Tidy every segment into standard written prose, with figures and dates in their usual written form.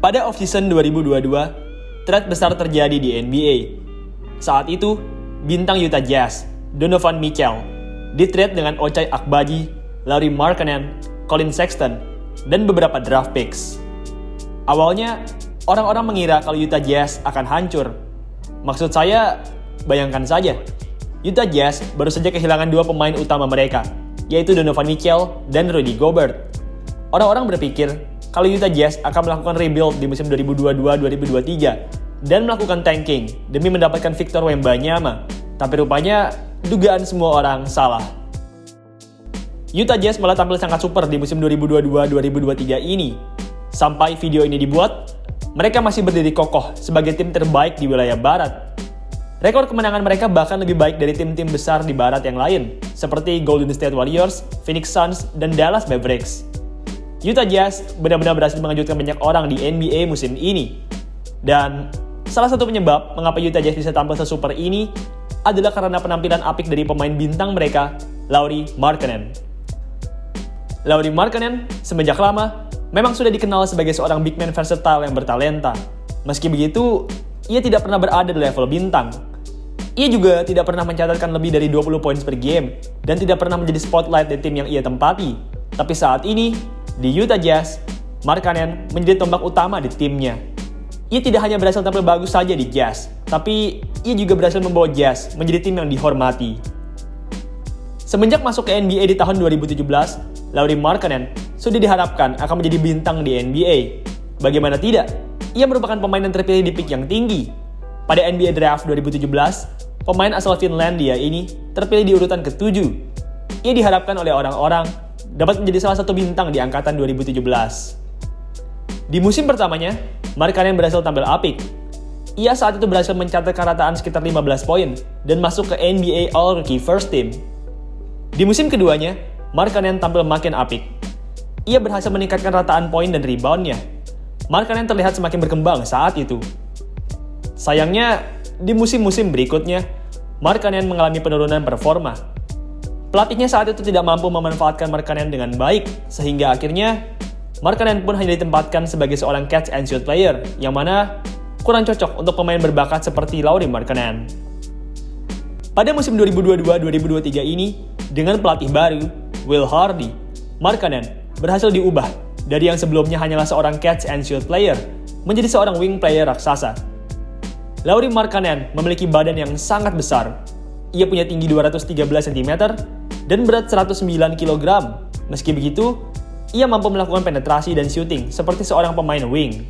Pada off-season 2022, trade besar terjadi di NBA. Saat itu, bintang Utah Jazz, Donovan Mitchell, di-trade dengan Ochai Agbaji, Lauri Markkanen, Collin Sexton, dan beberapa draft picks. Awalnya, orang-orang mengira kalau Utah Jazz akan hancur. Maksud saya, bayangkan saja, Utah Jazz baru saja kehilangan dua pemain utama mereka, yaitu Donovan Mitchell dan Rudy Gobert. Orang-orang berpikir kalau Utah Jazz akan melakukan rebuild di musim 2022-2023 dan melakukan tanking demi mendapatkan Victor Wembanyama, tapi rupanya dugaan semua orang salah. Utah Jazz malah tampil sangat super di musim 2022-2023 ini. Sampai video ini dibuat, mereka masih berdiri kokoh sebagai tim terbaik di wilayah Barat. Rekor kemenangan mereka bahkan lebih baik dari tim-tim besar di Barat yang lain, seperti Golden State Warriors, Phoenix Suns, dan Dallas Mavericks. Utah Jazz benar-benar berhasil mengejutkan banyak orang di NBA musim ini. Dan salah satu penyebab mengapa Utah Jazz bisa tampil sesuper ini adalah karena penampilan apik dari pemain bintang mereka, Lauri Markkanen. Lauri Markkanen semenjak lama memang sudah dikenal sebagai seorang big man versatile yang bertalenta. Meski begitu, ia tidak pernah berada di level bintang. Ia juga tidak pernah mencatatkan lebih dari 20 points per game dan tidak pernah menjadi spotlight di tim yang ia tempati. Tapi saat ini, di Utah Jazz, Markkanen menjadi tombak utama di timnya. Ia tidak hanya berhasil tampil bagus saja di Jazz, tapi ia juga berhasil membawa Jazz menjadi tim yang dihormati. Semenjak masuk ke NBA di tahun 2017, Lauri Markkanen sudah diharapkan akan menjadi bintang di NBA. Bagaimana tidak? Ia merupakan pemain yang terpilih di pick yang tinggi. Pada NBA Draft 2017, pemain asal Finlandia ini terpilih di urutan ke-7. Ia diharapkan oleh orang-orang dapat menjadi salah satu bintang di angkatan 2017. Di musim pertamanya, Markkanen berhasil tampil apik. Ia saat itu berhasil mencatatkan rataan sekitar 15 poin dan masuk ke NBA All-Rookie First Team. Di musim keduanya, Markkanen tampil makin apik. Ia berhasil meningkatkan rataan poin dan rebound-nya. Markkanen terlihat semakin berkembang saat itu. Sayangnya, di musim-musim berikutnya, Markkanen mengalami penurunan performa. Pelatihnya saat itu tidak mampu memanfaatkan Markkanen dengan baik, sehingga akhirnya Markkanen pun hanya ditempatkan sebagai seorang catch and shoot player, yang mana kurang cocok untuk pemain berbakat seperti Lauri Markkanen. Pada musim 2022-2023 ini, dengan pelatih baru, Will Hardy, Markkanen berhasil diubah dari yang sebelumnya hanyalah seorang catch and shoot player menjadi seorang wing player raksasa. Lauri Markkanen memiliki badan yang sangat besar. Ia punya tinggi 213 cm dan berat 109 kg. Meski begitu, ia mampu melakukan penetrasi dan shooting seperti seorang pemain wing.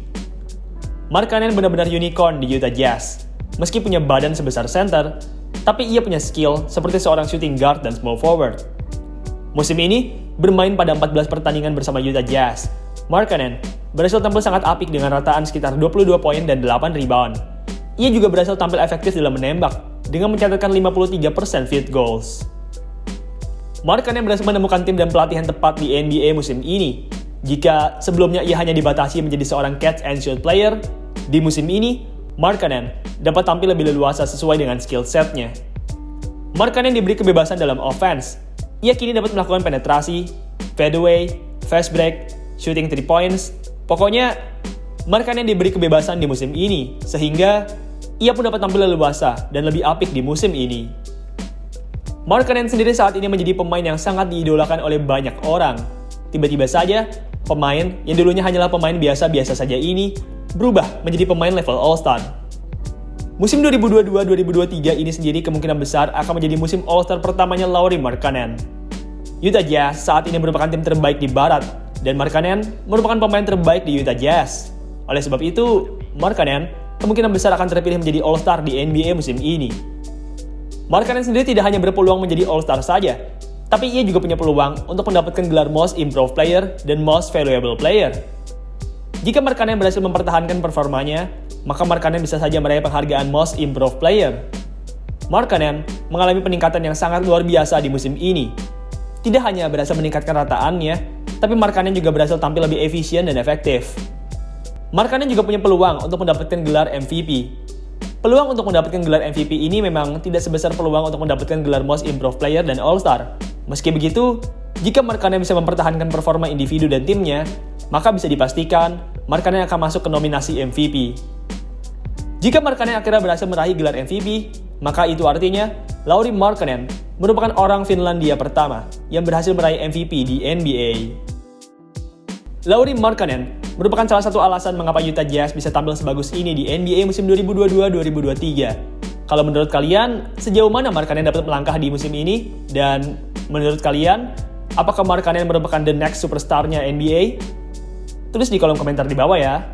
Markkanen benar-benar unicorn di Utah Jazz. Meski punya badan sebesar center, tapi ia punya skill seperti seorang shooting guard dan small forward. Musim ini, bermain pada 14 pertandingan bersama Utah Jazz, Markkanen berhasil tampil sangat apik dengan rataan sekitar 22 poin dan 8 rebound. Ia juga berhasil tampil efektif dalam menembak dengan mencatatkan 53% field goals. Markkanen berhasil menemukan tim dan pelatih yang tepat di NBA musim ini. Jika sebelumnya ia hanya dibatasi menjadi seorang catch and shoot player, di musim ini, Markkanen dapat tampil lebih leluasa sesuai dengan skill set-nya. Markkanen diberi kebebasan dalam offense. Ia kini dapat melakukan penetrasi, fadeaway, fast break, shooting 3 points. Pokoknya, Markkanen diberi kebebasan di musim ini, sehingga ia pun dapat tampil leluasa dan lebih apik di musim ini. Markkanen sendiri saat ini menjadi pemain yang sangat diidolakan oleh banyak orang. Tiba-tiba saja, pemain yang dulunya hanyalah pemain biasa-biasa saja ini berubah menjadi pemain level All-Star. Musim 2022-2023 ini sendiri kemungkinan besar akan menjadi musim All-Star pertamanya Lauri Markkanen. Utah Jazz saat ini merupakan tim terbaik di Barat, dan Markkanen merupakan pemain terbaik di Utah Jazz. Oleh sebab itu, Markkanen kemungkinan besar akan terpilih menjadi All-Star di NBA musim ini. Markkanen sendiri tidak hanya berpeluang menjadi All-Star saja, tapi ia juga punya peluang untuk mendapatkan gelar Most Improved Player dan Most Valuable Player. Jika Markkanen berhasil mempertahankan performanya, maka Markkanen bisa saja meraih penghargaan Most Improved Player. Markkanen mengalami peningkatan yang sangat luar biasa di musim ini. Tidak hanya berhasil meningkatkan rataannya, tapi Markkanen juga berhasil tampil lebih efisien dan efektif. Markkanen juga punya peluang untuk mendapatkan gelar MVP. Peluang untuk mendapatkan gelar MVP ini memang tidak sebesar peluang untuk mendapatkan gelar Most Improved Player dan All-Star. Meski begitu, jika Markkanen bisa mempertahankan performa individu dan timnya, maka bisa dipastikan Markkanen akan masuk ke nominasi MVP. Jika Markkanen akhirnya berhasil meraih gelar MVP, maka itu artinya Lauri Markkanen merupakan orang Finlandia pertama yang berhasil meraih MVP di NBA. Lauri Markkanen merupakan salah satu alasan mengapa Utah Jazz bisa tampil sebagus ini di NBA musim 2022-2023. Kalau menurut kalian, sejauh mana Markkanen dapat melangkah di musim ini? Dan menurut kalian, apakah Markkanen merupakan the next superstar-nya NBA? Tulis di kolom komentar di bawah ya.